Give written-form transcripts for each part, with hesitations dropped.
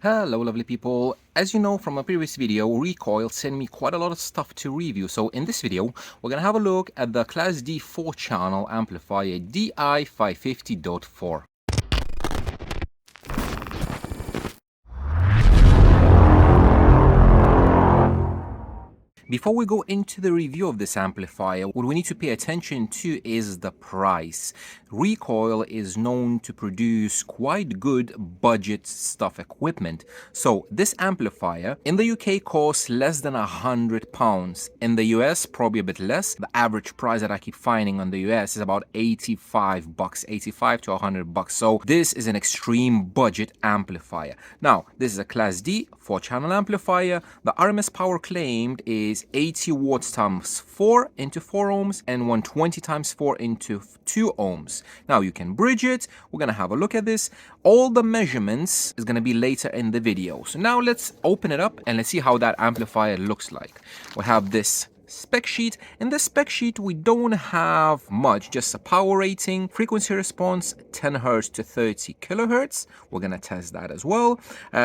Hello lovely people, as you know from a previous video, Recoil sent me quite a lot of stuff to review, so in this video we're going to have a look at the Class D 4-channel amplifier DI550.4. Before we go into the review of this amplifier, what we need to pay attention to is the price. Recoil is known to produce quite good budget stuff equipment. So this amplifier in the UK costs less than £100. In the US, probably a bit less. The average price that I keep finding on the US is about 85 bucks, 85 to 100 bucks. So this is an extreme budget amplifier. Now, this is a Class D 4-channel amplifier. The RMS power claimed is 80 watts times 4 into 4 ohms and 120 times 4 into 2 ohms. Now you can bridge it. We're going to have a look at this. All the measurements is going to be later in the video. So now let's open it up and let's see how that amplifier looks like. We have this spec sheet. In the spec sheet we don't have much, just a power rating, frequency response 10 Hz to 30 kHz. We're going to test that as well.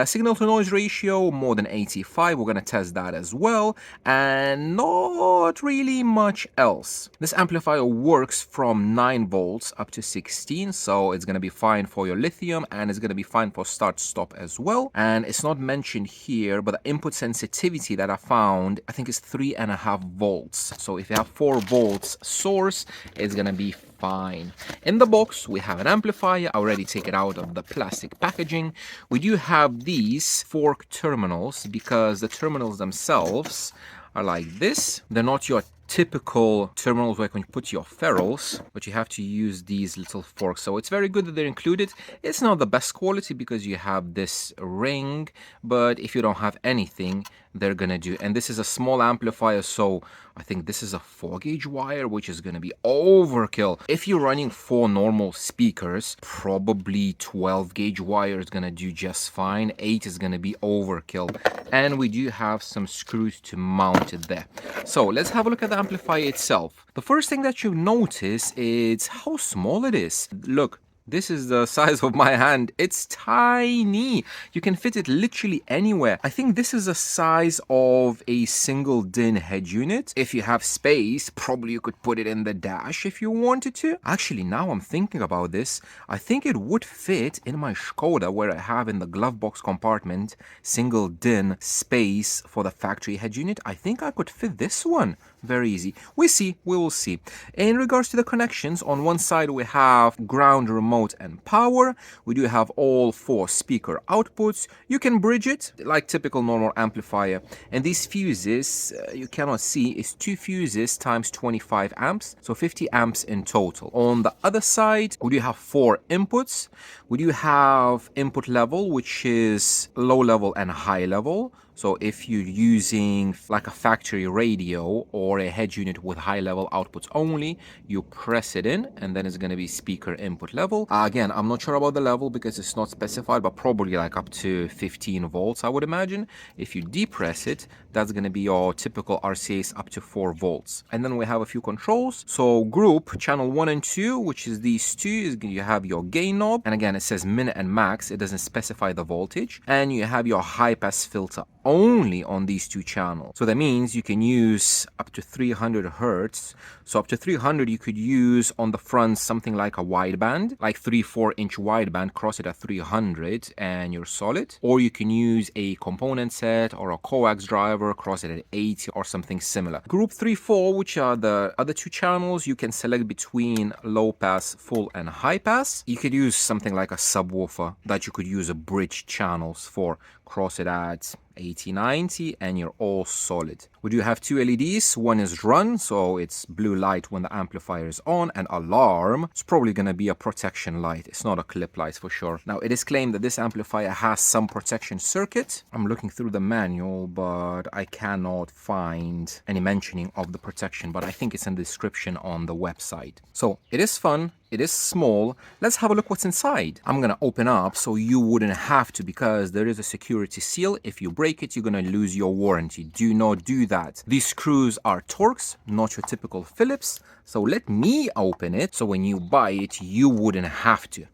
Signal to noise ratio more than 85. We're going to test that as well, and not really much else. This amplifier works from 9 volts up to 16, so it's going to be fine for your lithium and it's going to be fine for start stop as well. And it's not mentioned here, but the input sensitivity that I found, I think is 3.5 volts. So if you have 4 volts source, it's gonna be fine. In the box we have an amplifier. I already take it out of the plastic packaging. We do have these fork terminals because the terminals themselves are like this. They're not your typical terminals where you can put your ferrules, but you have to use these little forks. So it's very good that they're included. It's not the best quality because you have this ring, but if you don't have anything, they're gonna do. And this is a small amplifier, so I think this is a 4-gauge wire, which is gonna be overkill. If you're running 4 normal speakers, probably 12-gauge wire is gonna do just fine. 8 is gonna be overkill. And we do have some screws to mount it there. So let's have a look at the amplifier itself. The first thing that you notice is how small it is. Look, this is the size of my hand. It's tiny. You can fit it literally anywhere. I think this is the size of a single DIN head unit. If you have space, probably you could put it in the dash if you wanted to. Actually, now I'm thinking about this, I think it would fit in my Skoda, where I have in the glove box compartment single DIN space for the factory head unit. I think I could fit this one very easy. We will see. In regards to the connections, on one side we have ground, remote and power. We do have all 4 speaker outputs. You can bridge it like typical normal amplifier. And these fuses, you cannot see, is 2 fuses times 25 amps, so 50 amps in total. On the other side we do have 4 inputs. We do have input level, which is low level and high level. So if you're using like a factory radio or a head unit with high level outputs only, you press it in and then it's going to be speaker input level. Again, I'm not sure about the level because it's not specified, but probably like up to 15 volts, I would imagine. If you depress it, that's going to be your typical RCAs up to 4 volts. And then we have a few controls. So group, channel 1 and 2, which is these two, you have your gain knob. And again, it says min and max. It doesn't specify the voltage. And you have your high pass filter only on these 2 channels. So that means you can use up to 300 Hertz. So up to 300 you could use on the front something like a wideband, like 3-4 inch wideband, cross it at 300 and you're solid. Or you can use a component set or a coax driver, cross it at 80 or something similar. Group 3-4, which are the other 2 channels, you can select between low pass, full and high pass. You could use something like a subwoofer that you could use a bridge channels for, cross it at 80-90 and you're all solid. We do have 2 LEDs. One is run, so it's blue light when the amplifier is on, and alarm. It's probably going to be a protection light. It's not a clip light for sure. Now it is claimed that this amplifier has some protection circuit. I'm looking through the manual, but I cannot find any mentioning of the protection, but I think it's in the description on the website. So it is fun. It is small. Let's have a look what's inside. I'm gonna open up so you wouldn't have to, because there is a security seal. If you break it, you're gonna lose your warranty. Do not do that. These screws are Torx, not your typical Phillips. So let me open it so when you buy it, you wouldn't have to.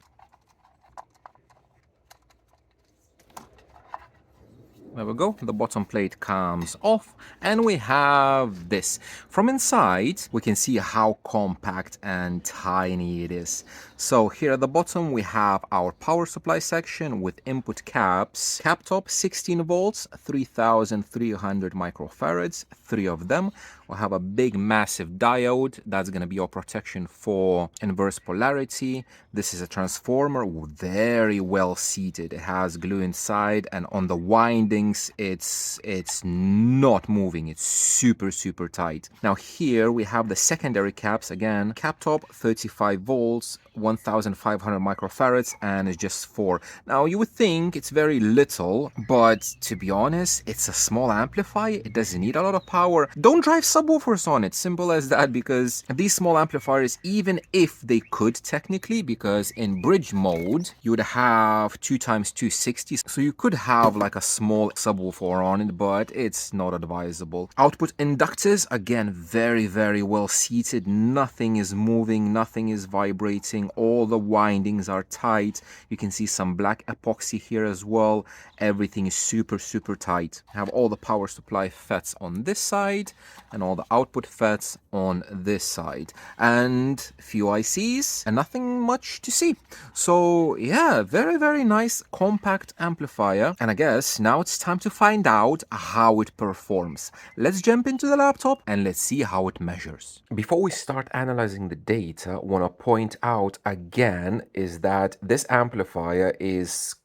There we go, the bottom plate comes off and we have this. From inside, we can see how compact and tiny it is. So here at the bottom, we have our power supply section with input caps. Cap top 16 volts, 3300 microfarads, 3 of them. We'll have a big massive diode. That's going to be our protection for inverse polarity. This is a transformer, very well seated. It has glue inside, and on the windings, it's not moving. It's super tight. Now here we have the secondary caps again. Cap top 35 volts, 1500 microfarads, and it's just 4. Now you would think it's very little, but to be honest, it's a small amplifier. It doesn't need a lot of power. Don't drive subwoofers on it, simple as that, because these small amplifiers, even if they could technically, because in bridge mode you would have 2x260, so you could have like a small subwoofer on it, but it's not advisable. Output inductors, again, very well seated. Nothing is moving, nothing is vibrating, all the windings are tight. You can see some black epoxy here as well. Everything is super tight. Have all the power supply FETs on this side and all the output FETs on this side, and few ICs and nothing much to see. So yeah, very nice compact amplifier, and I guess now it's time to find out how it performs. Let's jump into the laptop and let's see how it measures. Before we start analyzing the data, I want to point out again is that this amplifier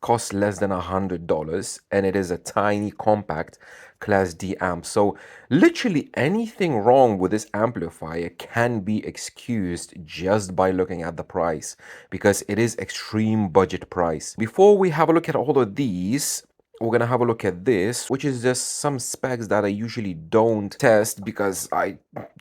costs less than $100, and it is a tiny compact Class D amp. So literally anything wrong with this amplifier can be excused just by looking at the price, because it is extreme budget price. Before we have a look at all of these, we're gonna have a look at this, which is just some specs that I usually don't test because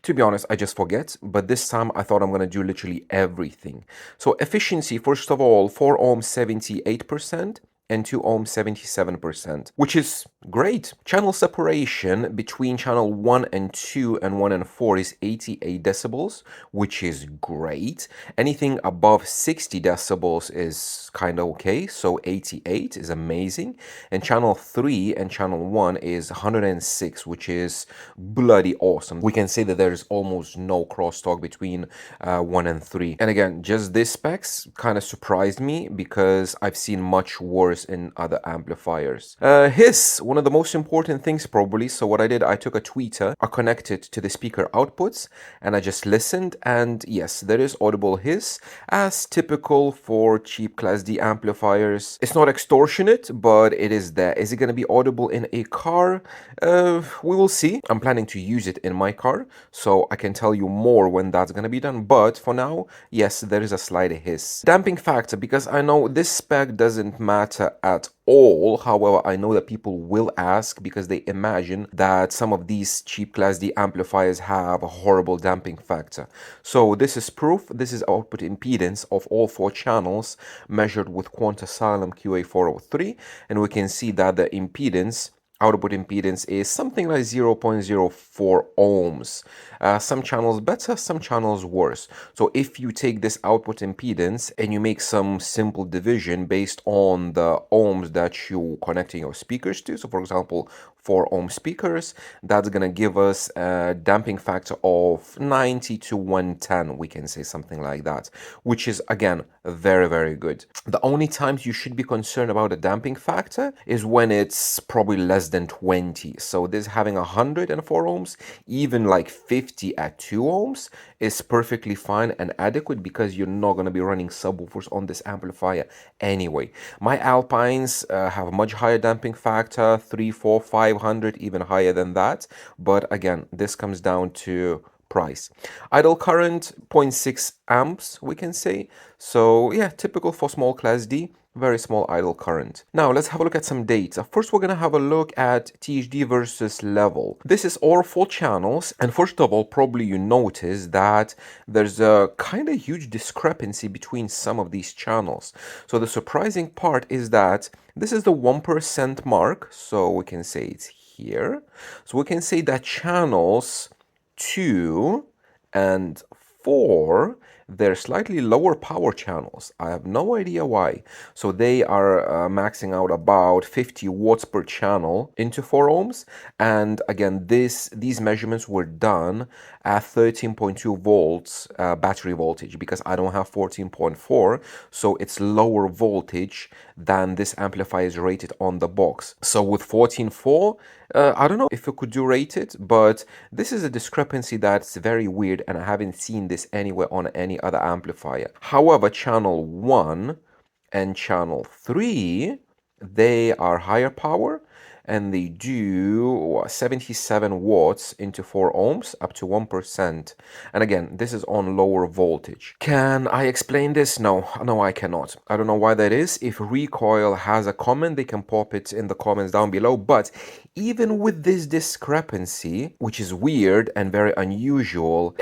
to be honest, I just forget. But this time I thought I'm gonna do literally everything. So efficiency, first of all, 4 ohms 78%. And 2 ohms 77%, which is great. Channel separation between channel 1 and 2 and 1 and 4 is 88 decibels, which is great. Anything above 60 decibels is kind of okay, so 88 is amazing. And channel 3 and channel 1 is 106, which is bloody awesome. We can say that there's almost no crosstalk between 1 and 3. And again, just this specs kind of surprised me because I've seen much worse in other amplifiers. Hiss, one of the most important things probably. So what I did, I took a tweeter, I connected to the speaker outputs, and I just listened, and yes, there is audible hiss, as typical for cheap Class D amplifiers. It's not extortionate, but it is there. Is it going to be audible in a car? We will see. I'm planning to use it in my car, so I can tell you more when that's going to be done, but for now, yes, there is a slight hiss. Damping factor, because I know this spec doesn't matter at all. However, I know that people will ask because they imagine that some of these cheap Class D amplifiers have a horrible damping factor. So this is proof. This is output impedance of all 4 channels measured with Quantasylum QA403, and we can see that the impedance, output impedance, is something like 0.04 ohms. Some channels better, some channels worse. So if you take this output impedance and you make some simple division based on the ohms that you're connecting your speakers to, so for example 4 ohm speakers, that's gonna give us a damping factor of 90 to 110, we can say something like that, which is again very good. The only times you should be concerned about a damping factor is when it's probably less than 20. So this having 104 ohms, even like 50 at 2 ohms is perfectly fine and adequate, because you're not going to be running subwoofers on this amplifier anyway. My Alpines have a much higher damping factor, 3, 4, 500, even higher than that. But again, this comes down to price. Idle current 0.6 amps, we can say. So yeah, typical for small Class D, very small idle current. Now let's have a look at some data. First, we're going to have a look at THD versus level. This is all 4 channels, and first of all, probably you notice that there's a kind of huge discrepancy between some of these channels. So the surprising part is that this is the 1% mark, so we can say it's here. So we can say that channels 2 and 4, they're slightly lower power channels. I have no idea why. So they are maxing out about 50 watts per channel into 4 ohms. And again, these measurements were done at 13.2 volts battery voltage, because I don't have 14.4, so it's lower voltage than this amplifier is rated on the box. So with 14.4, I don't know if it could do rated, but this is a discrepancy that's very weird, and I haven't seen this anywhere on any other amplifier. However, channel 1 and channel 3, they are higher power, and they do 77 watts into 4 ohms up to 1%. And again, this is on lower voltage. Can I explain this? No, I cannot. I don't know why that is. If Recoil has a comment, they can pop it in the comments down below. But even with this discrepancy, which is weird and very unusual,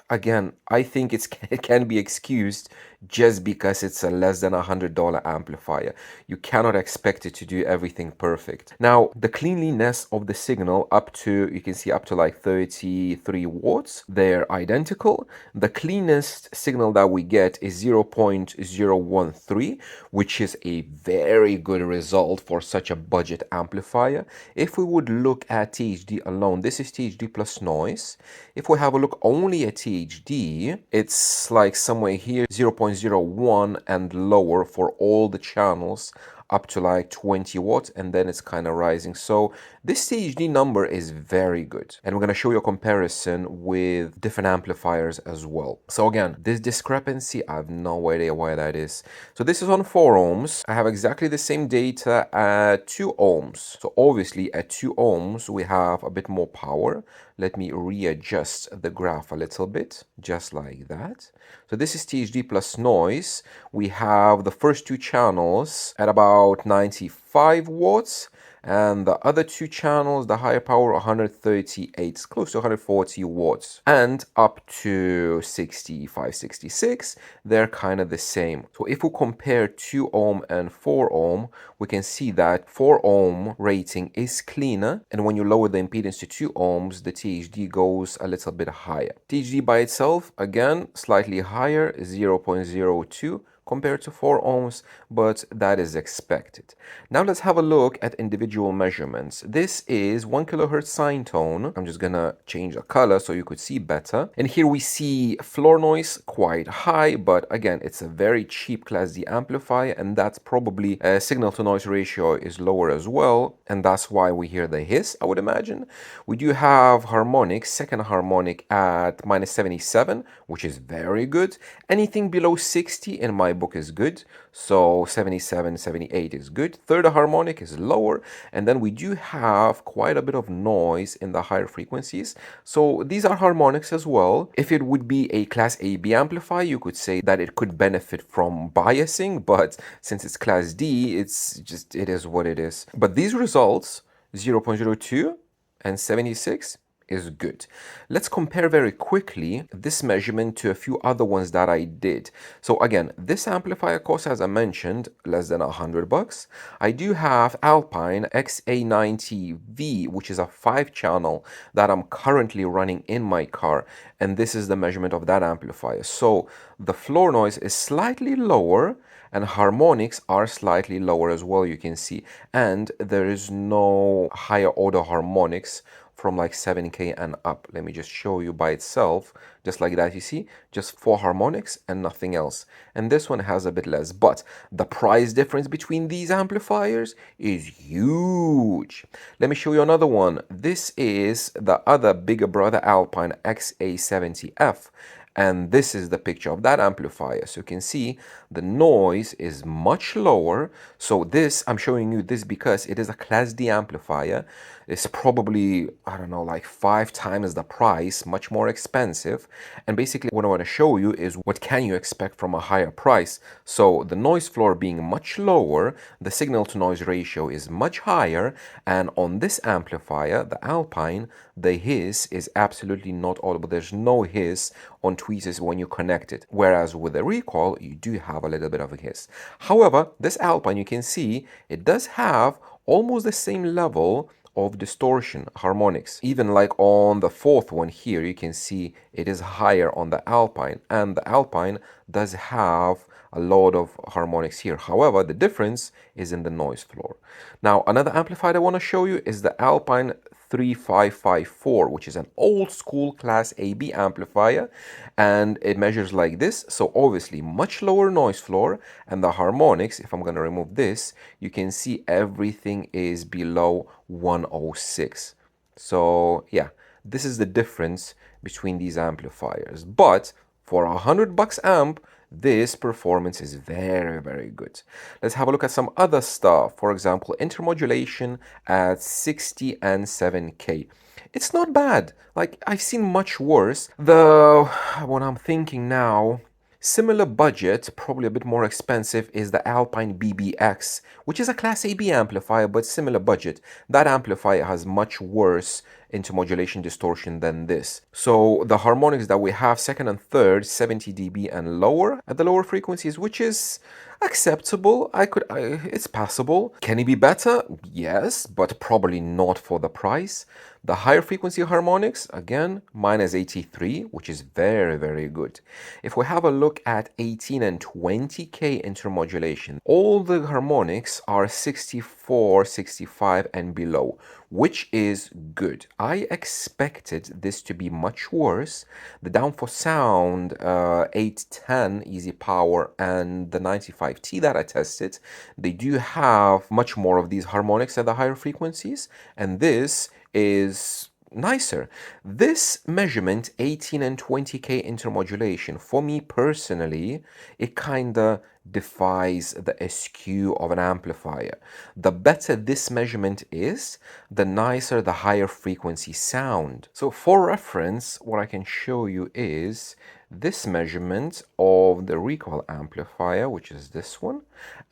again, I think it can be excused just because it's a less than $100 amplifier. You cannot expect it to do everything perfect. Now, the cleanliness of the signal up to, you can see up to like 33 watts, they're identical. The cleanest signal that we get is 0.013, which is a very good result for such a budget amplifier. If we would look at THD alone, this is THD plus noise. If we have a look only at THD, it's like somewhere here 0.01 and lower for all the channels up to like 20 watts, and then it's kind of rising. So this THD number is very good, and we're going to show you a comparison with different amplifiers as well. So again, this discrepancy, I have no idea why that is. So this is on 4 ohms. I have exactly the same data at 2 ohms. So obviously at 2 ohms we have a bit more power. Let me readjust the graph a little bit, just like that. So this is THD plus noise. We have the first 2 channels at about 95 watts, and the other 2 channels, the higher power, 138, close to 140 watts, and up to 65, 66, they're kind of the same. So if we compare 2 ohm and 4 ohm, we can see that 4 ohm rating is cleaner, and when you lower the impedance to 2 ohms, the THD goes a little bit higher. THD by itself, again, slightly higher, 0.02 compared to 4 ohms, but that is expected. Now let's have a look at individual measurements. This is 1 kilohertz sine tone. I'm just gonna change the color so you could see better. And here we see floor noise quite high, but again, it's a very cheap Class D amplifier, and that's probably signal to noise ratio is lower as well, and that's why we hear the hiss, I would imagine. We do have harmonics, second harmonic at minus 77, which is very good. Anything below 60 in my book is good, so 77, 78 is good. Third harmonic is lower, and then we do have quite a bit of noise in the higher frequencies, so these are harmonics as well. If it would be a Class AB amplifier, you could say that it could benefit from biasing, but since it's Class D, it is what it is. But these results, 0.02 and 76, is good. Let's compare very quickly this measurement to a few other ones that I did. So again, this amplifier costs, as I mentioned, less than $100. I do have Alpine XA90V, which is a 5-channel that I'm currently running in my car, and this is the measurement of that amplifier. So the floor noise is slightly lower, and harmonics are slightly lower as well, you can see, and there is no higher order harmonics from like 7K and up. Let me just show you by itself, just like that. You see, just 4 harmonics and nothing else. And this one has a bit less, but the price difference between these amplifiers is huge. Let me show you another one. This is the other bigger brother Alpine XA70F. And this is the picture of that amplifier. So you can see the noise is much lower. So this, I'm showing you this because it is a Class D amplifier. It's probably, I don't know, like 5 times the price, much more expensive. And basically what I want to show you is what can you expect from a higher price. So the noise floor being much lower, the signal to noise ratio is much higher. And on this amplifier, the Alpine, the hiss is absolutely not audible. There's no hiss on tweezers when you connect it. Whereas with the Recoil, you do have a little bit of a hiss. However, this Alpine, you can see, it does have almost the same level of distortion, harmonics. Even like on the fourth one here, you can see it is higher on the Alpine, and the Alpine does have a lot of harmonics here. However, the difference is in the noise floor. Now, another amplifier I want to show you is the Alpine 3554, which is an old school class AB amplifier, and it measures like this. So obviously much lower noise floor, and the harmonics, if I'm going to remove this, you can see everything is below 106. So yeah, this is the difference between these amplifiers. But for $100 amp, this performance is very, very good. Let's have a look at some other stuff. For example, intermodulation at 60 and 7K. It's not bad. Like, I've seen much worse. What I'm thinking now, similar budget, probably a bit more expensive, is the Alpine BBX, which is a Class AB amplifier, but similar budget. That amplifier has much worse intermodulation distortion than this. So the harmonics that we have, second and third, 70 dB and lower at the lower frequencies, which is acceptable. It's passable. Can it be better? Yes, but probably not for the price. The higher frequency harmonics, again, mine is 83, which is very, very good. If we have a look at 18 and 20K intermodulation, all the harmonics are 64, 65 and below, which is good. I expected this to be much worse. The downforce sound 810 easy power and the 95T that I tested, they do have much more of these harmonics at the higher frequencies, and this is nicer. This measurement, 18 and 20K intermodulation, for me personally, it kinda defies the SQ of an amplifier. The better this measurement is, the nicer the higher frequency sound. So for reference, what I can show you is this measurement of the Recoil amplifier, which is this one,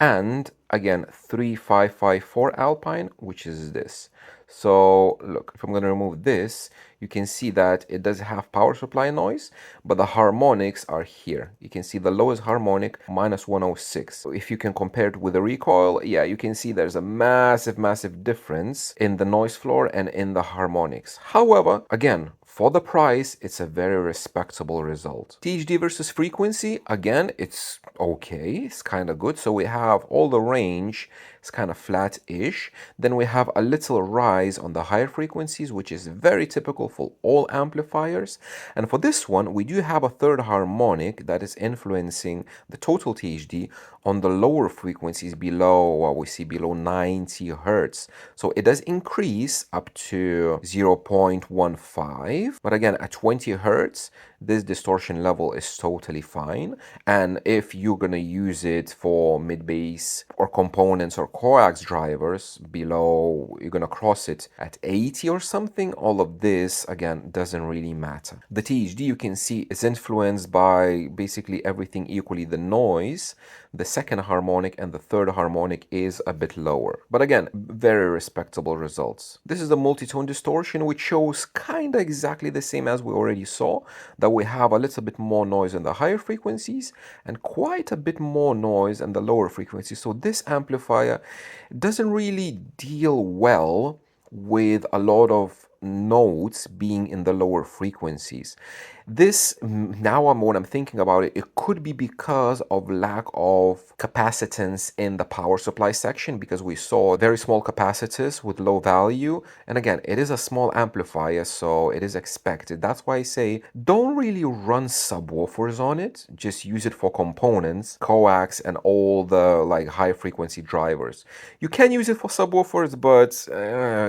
and again 3554 Alpine, which is this. So look, if I'm going to remove this, you can see that it does have power supply noise, but the harmonics are here. You can see the lowest harmonic minus 106. So if you can compare it with the Recoil, yeah, you can see there's a massive, massive difference in the noise floor and in the harmonics. However, again, for the price, it's a very respectable result. THD versus frequency, again, it's okay. It's kind of good. So we have all the range, it's kind of flat-ish. Then we have a little rise on the higher frequencies, which is very typical for all amplifiers. And for this one, we do have a third harmonic that is influencing the total THD on the lower frequencies below what we see below 90 hertz. So it does increase up to 0.15. But again, at 20 hertz, this distortion level is totally fine. And if you're going to use it for mid-bass or components or coax drivers below, you're going to cross it at 80 or something, all of this, again, doesn't really matter. The THD, you can see, is influenced by basically everything equally. The noise, the second harmonic and the third harmonic is a bit lower. But again, very respectable results. This is the multi-tone distortion, which shows kind of exactly the same as we already saw, that we have a little bit more noise in the higher frequencies and quite a bit more noise in the lower frequencies. So this amplifier doesn't really deal well with a lot of notes being in the lower frequencies. This, now when I'm thinking about it, it could be because of lack of capacitance in the power supply section, because we saw very small capacitors with low value. And again, it is a small amplifier, so it is expected. That's why I say don't really run subwoofers on it. Just use it for components, coax, and all the like high frequency drivers. You can use it for subwoofers, but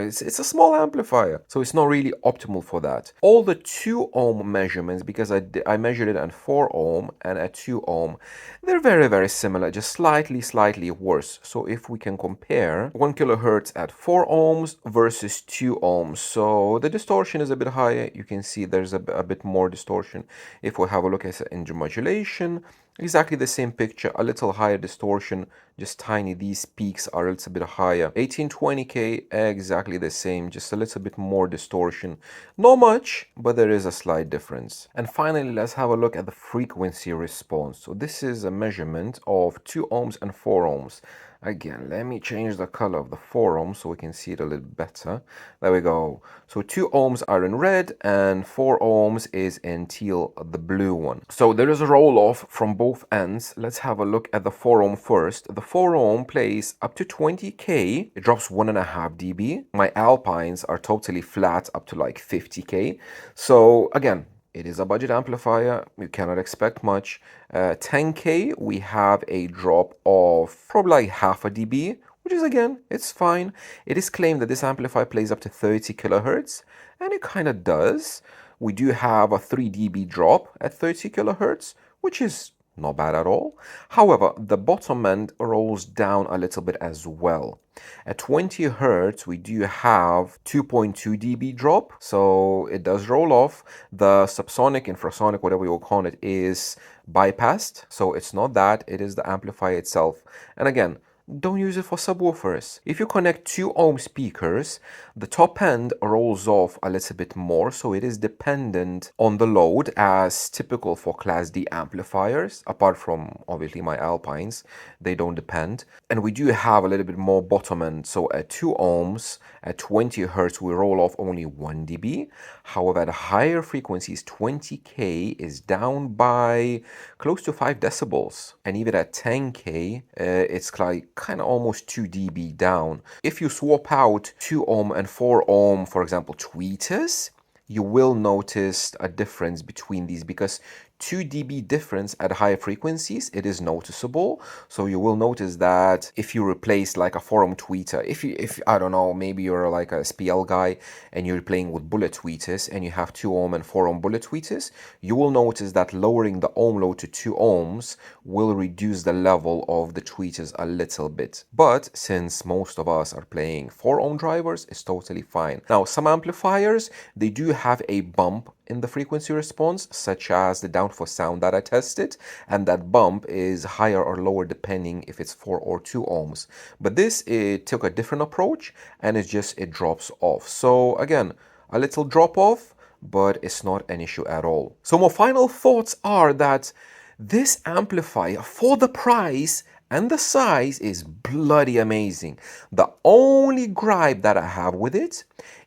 it's a small amplifier, so it's not really optimal for that. All the 2 ohm measurements, because I measured it at 4 ohm and at 2 ohm, they're very, very similar, just slightly worse. So if we can compare 1 kilohertz at 4 ohms versus 2 ohms, so the distortion is a bit higher. You can see there's a bit more distortion. If we have a look at intermodulation, exactly the same picture, a little higher distortion, just tiny. These peaks are a little bit higher. 1820K, exactly the same, just a little bit more distortion. Not much, but there is a slight difference. And finally, let's have a look at the frequency response. So this is a measurement of 2 ohms and 4 ohms. Again, let me change the color of the 4 ohms so we can see it a little better. There we go. So 2 ohms are in red and 4 ohms is in teal, the blue one. So there is a roll off from both ends. Let's have a look at the 4 ohm first. The 4 ohm plays up to 20k. It drops 1.5 dB. My Alpines are totally flat up to like 50k. So again, it is a budget amplifier, you cannot expect much. 10K, we have a drop of probably like half a dB, which is again, it's fine. It is claimed that this amplifier plays up to 30 kilohertz, and it kind of does. We do have a 3 dB drop at 30 kilohertz, which is not bad at all. However, the bottom end rolls down a little bit as well. At 20 hertz, we do have 2.2 dB drop, so it does roll off. The subsonic, infrasonic, whatever you will call it, is bypassed, so it's not that, it is the amplifier itself. And again, don't use it for subwoofers. If you connect 2 ohm speakers, the top end rolls off a little bit more, so it is dependent on the load as typical for Class D amplifiers. Apart from obviously my Alpines, they don't depend. And we do have a little bit more bottom end, so at 2 ohms, at 20 hertz, we roll off only 1 dB. However, at higher frequencies, 20k is down by close to 5 decibels. And even at 10k, it's like kind of almost 2 dB down. If you swap out 2 ohm and 4 ohm, for example, tweeters, you will notice a difference between these because 2 dB difference at higher frequencies, it is noticeable. So you will notice that if you replace like a 4 ohm tweeter, if I don't know, maybe you're like a SPL guy and you're playing with bullet tweeters and you have 2 ohm and 4 ohm bullet tweeters, you will notice that lowering the ohm load to 2 ohms will reduce the level of the tweeters a little bit. But since most of us are playing 4 ohm drivers, it's totally fine. Now, some amplifiers, they do have a bump in the frequency response, such as the downforce sound that I tested, and that bump is higher or lower depending if it's 4 or 2 ohms. But this, it took a different approach and it drops off. So again, a little drop off, but it's not an issue at all. So my final thoughts are that this amplifier, for the price and the size, is bloody amazing. The only gripe that I have with it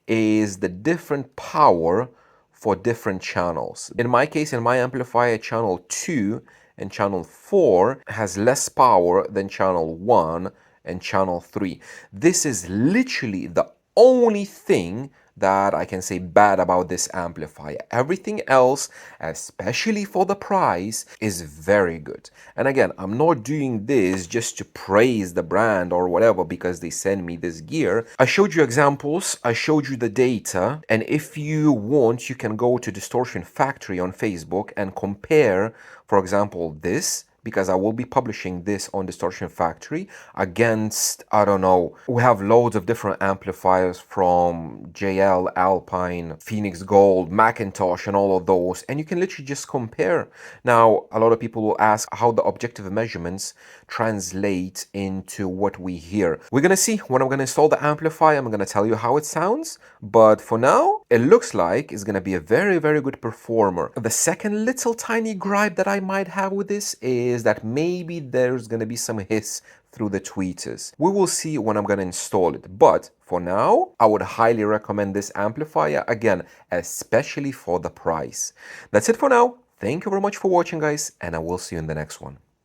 is the different power for different channels. In my case, in my amplifier, channel 2 and channel 4 has less power than channel 1 and channel 3. This is literally the only thing that I can say bad about this amplifier. Everything else, especially for the price, is very good. And again, I'm not doing this just to praise the brand or whatever because they send me this gear. I showed you examples, I showed you the data, and if you want, you can go to Distortion Factory on Facebook and compare, for example, this, because I will be publishing this on Distortion Factory against, I don't know, we have loads of different amplifiers from JL, Alpine, Phoenix Gold, Macintosh, and all of those, and you can literally just compare. Now, a lot of people will ask how the objective measurements translate into what we hear. We're gonna see when I'm gonna install the amplifier. I'm gonna tell you how it sounds, but for now, it looks like it's gonna be a very, very good performer. The second little tiny gripe that I might have with this is that maybe there's gonna be some hiss through the tweeters. We will see when I'm gonna install it, but for now, I would highly recommend this amplifier, again, especially for the price. That's it for now. Thank you very much for watching, guys, and I will see you in the next one.